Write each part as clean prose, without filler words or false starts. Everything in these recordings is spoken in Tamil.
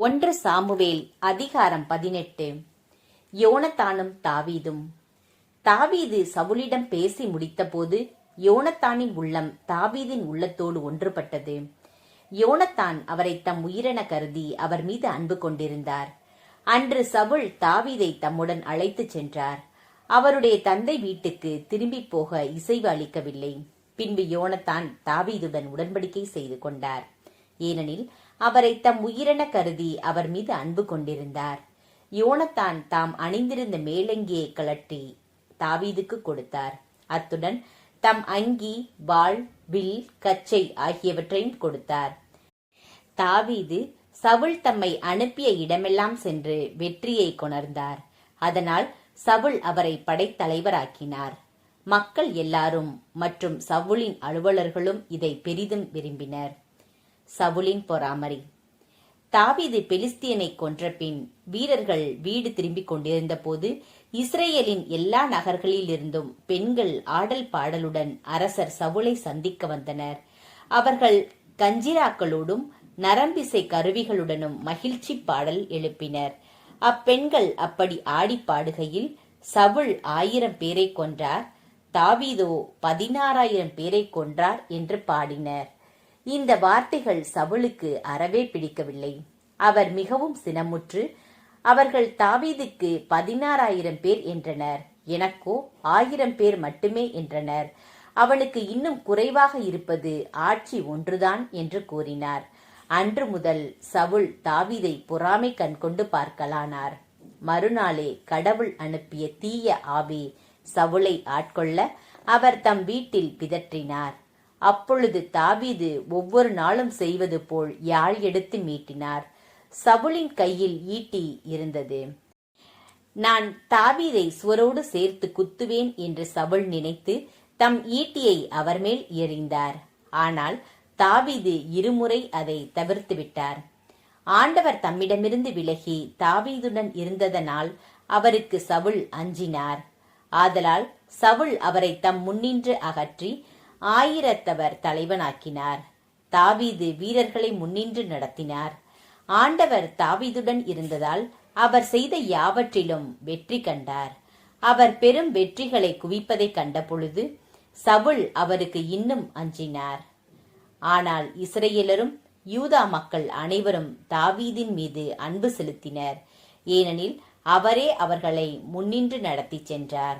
1 சாமுவேல் அதிகாரம் 18. யோனத்தானும் தாவீதும். தாவீது சவுலிடம் பேசி முடித்தபோது யோனத்தானின் உள்ளம் தாவீதின் உள்ளத்தோடு ஒன்றுபட்டது. யோனத்தான் அவரை தம் உயிரென கருதி அவர் மீது அன்பு கொண்டிருந்தார். அன்று சவுல் தாவீதை தம்முடன் அழைத்துச் சென்றார். அவருடைய தந்தை வீட்டுக்கு திரும்பி போக இசைவு அளிக்கவில்லை. பின்பு யோனத்தான் தாவீதுடன் உடன்படிக்கை செய்து கொண்டார். ஏனெனில் அவரை தம் உயிரென கருதி அவர் மீது அன்பு கொண்டிருந்தார். யோனத்தான் தாம் அணிந்திருந்த மேலங்கியை கழற்றி தாவீதுக்கு கொடுத்தார். அத்துடன் தம் அங்கி, வாள், வில், கச்சை ஆகியவற்றையும் கொடுத்தார். தாவீது சவுல் தம்மை அனுப்பிய இடமெல்லாம் சென்று வெற்றியை கொணர்ந்தார். அதனால் சவுல் அவரை படைத்தலைவராக்கினார். மக்கள் எல்லாரும் மற்றும் சவுலின் அலுவலர்களும் இதை பெரிதும் விரும்பினர். சவுலின் பொறாமரி. தாவீது பெலிஸ்தியனை கொன்றபின் வீரர்கள் வீடு திரும்பிக் கொண்டிருந்த போது இஸ்ரேலின் எல்லா நகர்களில் இருந்தும் பெண்கள் ஆடல் பாடலுடன் அரசர் சவுலை சந்திக்க வந்தனர். அவர்கள் கஞ்சிராக்களோடும் நரம்பிசை கருவிகளுடனும் மகிழ்ச்சி பாடல் எழுப்பினர். அப்பெண்கள் அப்படி ஆடி பாடுகையில் சவுல் 1000 பேரை கொன்றார், தாவீதோ 16,000 பேரை கொன்றார் என்று பாடினர். இந்த வார்த்தைகள் சவுலுக்கு அறவே பிடிக்கவில்லை. அவர் மிகவும் சினமுற்று, அவர்கள் தாவீதுக்கு 16,000 பேர் என்றனர், எனக்கோ 1000 பேர் மட்டுமே என்றனர். அவனுக்கு இன்னும் குறைவாக இருப்பது ஆட்சி ஒன்றுதான் என்று கூறினார். அன்று முதல் சவுல் தாவீதை பொறாமை கண்கொண்டு பார்க்கலானார். மறுநாளே கடவுள் அனுப்பிய தீய ஆவி சவுலை ஆட்கொள்ள அவர் தம் வீட்டில் பிதற்றினார். அப்பொழுது தாவீது ஒவ்வொரு நாளும் செய்வது போல் யாழ் எடுத்து மீட்டினார். சவுலின் கையில் ஈட்டி இருந்தது. நான் தாவீதை சுவரோடு சேர்த்து குத்துவேன் என்று சவுல் நினைத்து தம் ஈட்டியை அவர் மேல் எறிந்தார். ஆனால் தாவீது இருமுறை அதை தவிர்த்துவிட்டார். ஆண்டவர் தம்மிடமிருந்து விலகி தாவீதுடன் இருந்ததனால் அவருக்கு சவுல் அஞ்சினார். ஆதலால் சவுல் அவரை தம் முன்னின்று அகற்றி 1000 தலைவனாக்கினார். தாவீது வீரர்களை முன்னின்று நடத்தினார். ஆண்டவர் தாவீதுடன் இருந்ததால் அவர் செய்த யாவற்றிலும் வெற்றி கண்டார். அவர் பெரும் வெற்றிகளை குவிப்பதை கண்டபொழுது சவுல் அவருக்கு இன்னும் அஞ்சினார். ஆனால் இஸ்ரேலரும் யூதா மக்கள் அனைவரும் தாவீதின் மீது அன்பு செலுத்தினர். ஏனெனில் அவரே அவர்களை முன்னின்று நடத்தி சென்றார்.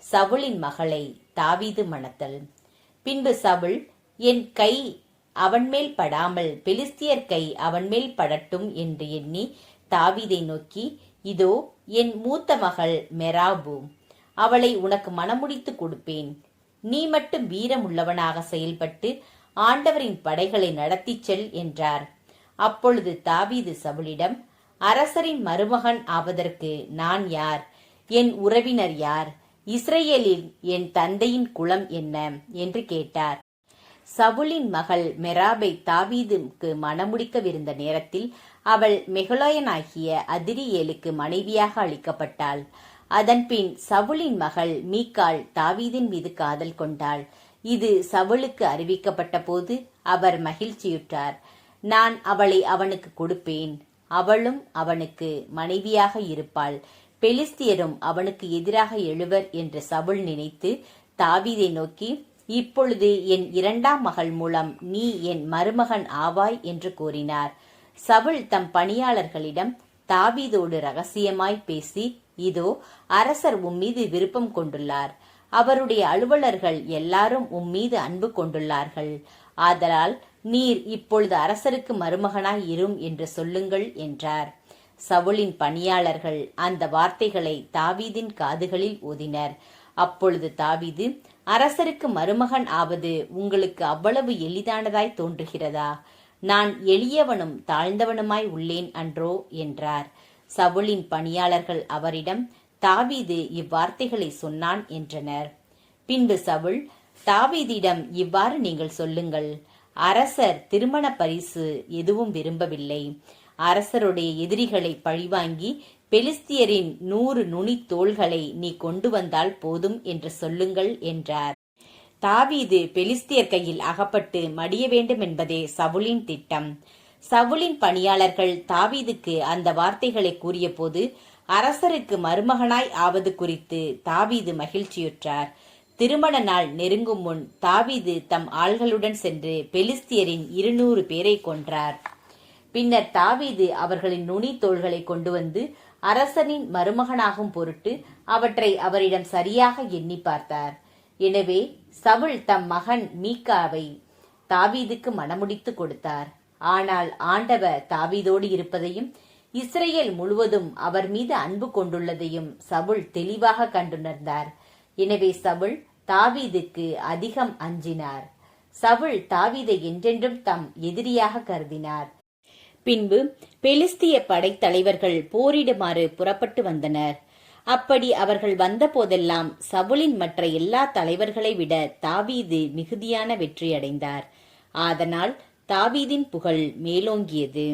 சவுலின் மகளை தாவீது மணத்தல். பின்பு சவுல், என் கை அவன் மேல் படாமல் பெலிஸ்தியர் கை அவன் மேல் படட்டும் என்று எண்ணி தாவீதை நோக்கி, இதோ என் மூத்த மகள் மெராபு, அவளை உனக்கு மணமுடித்து கொடுப்பேன். நீ மட்டும் வீரம் உள்ளவனாக செயல்பட்டு ஆண்டவரின் படைகளை நடத்திச் செல் என்றார். அப்பொழுது தாவீது சவுலிடம், அரசரின் மருமகன் ஆவதற்கு நான் யார்? என் உறவினர் யார்? இஸ்ரேலில் என் தந்தையின் குலம் என்ன என்று கேட்டார். சவுலின் மகள் மெராபை தாவீதுக்கு மணமுடிக்கவிருந்த நேரத்தில் அவள் மெகலோயனாகிய அதிரியேலுக்கு மனைவியாக அளிக்கப்பட்டாள். அதன்பின் சவுலின் மகள் மீகாள் தாவீதின் மீது காதல் கொண்டாள். இது சவுலுக்கு அறிவிக்கப்பட்ட போது அவர் மகிழ்ச்சியுற்றார். நான் அவளை அவனுக்கு கொடுப்பேன், அவளும் அவனுக்கு மனைவியாக இருப்பாள், பெலிஸ்தியரும் அவனுக்கு எதிராக எழுவர் என்று சவுல் நினைத்து தாவீதை நோக்கி, இப்பொழுது என் 2ஆம் மகள் மூலம் நீ என் மருமகன் ஆவாய் என்று கூறினார். சவுல் தம் பணியாளர்களிடம் தாவீதோடு ரகசியமாய் பேசி, இதோ அரசர் உம்மீது விருப்பம் கொண்டுள்ளார், அவருடைய அலுவலர்கள் எல்லாரும் உம்மீது அன்பு கொண்டுள்ளார்கள். ஆதலால் நீர் இப்பொழுது அரசருக்கு மருமகனாய் இரும் என்று சொல்லுங்கள் என்றார். சவுலின் பணியாளர்கள் அந்த வார்த்தைகளை தாவீதின் காதுகளில் ஊதினர். அப்பொழுது தாவீது, அரசருக்கு மருமகன் ஆவது உங்களுக்கு அவ்வளவு எளிதானதாய் தோன்றுகிறதா? நான் எளியவனும் தாழ்ந்தவனுமாய் உள்ளேன் அன்றோ என்றார். சவுலின் பணியாளர்கள் அவரிடம், தாவீது இவ்வார்த்தைகளை சொன்னான் என்றனர். பின்பு சவுல், தாவீதிடம் இவ்வாறு நீங்கள் சொல்லுங்கள், அரசர் திருமண பரிசு எதுவும் விரும்பவில்லை. அரசருடைய எதிரிகளை பழிவாங்கி பெலிஸ்தியரின் 100 நுனி தோள்களை நீ கொண்டு வந்தால் போதும் என்று சொல்லுங்கள் என்றார். தாவீது பெலிஸ்தியர் கையில் அகப்பட்டு மடிய வேண்டும் என்பதே சவுலின் திட்டம். சவுலின் பணியாளர்கள் தாவீதுக்கு அந்த வார்த்தைகளை கூறியபோது அரசருக்கு மருமகனாய் ஆவது குறித்து தாவீது மகிழ்ச்சியுற்றார். திருமண நாள் நெருங்கும் முன் தாவீது தம் ஆள்களுடன் சென்று பெலிஸ்தியரின் 200 பேரை கொன்றார். பின்னர் தாவீது அவர்களின் நுனி தோள்களை கொண்டு வந்து அரசனின் மருமகனாகும் பொருட்டு அவற்றை அவரிடம் சரியாக எண்ணி பார்த்தார். எனவே சவுல் தம் மகன் மீகாவை தாவீதுக்கு மணமுடித்து கொடுத்தார். ஆனால் ஆண்டவர் தாவீதோடு இருப்பதையும் இஸ்ரேல் முழுவதும் அவர் மீது அன்பு கொண்டுள்ளதையும் சவுல் தெளிவாக கண்டுணர்ந்தார். எனவே சவுல் தாவீதுக்கு அதிகம் அஞ்சினார். சவுல் தாவீதை என்றென்றும் தம் எதிரியாக கருதினார். பின்பு பெலிஸ்திய படைத்தலைவர்கள் போரிடுமாறு புறப்பட்டு வந்தனர். அப்படி அவர்கள் வந்த போதெல்லாம் சவுலின் மற்ற எல்லா தலைவர்களை விட தாவீது மிகுதியான வெற்றியடைந்தார். ஆதலால் தாவீதின் புகழ் மேலோங்கியது.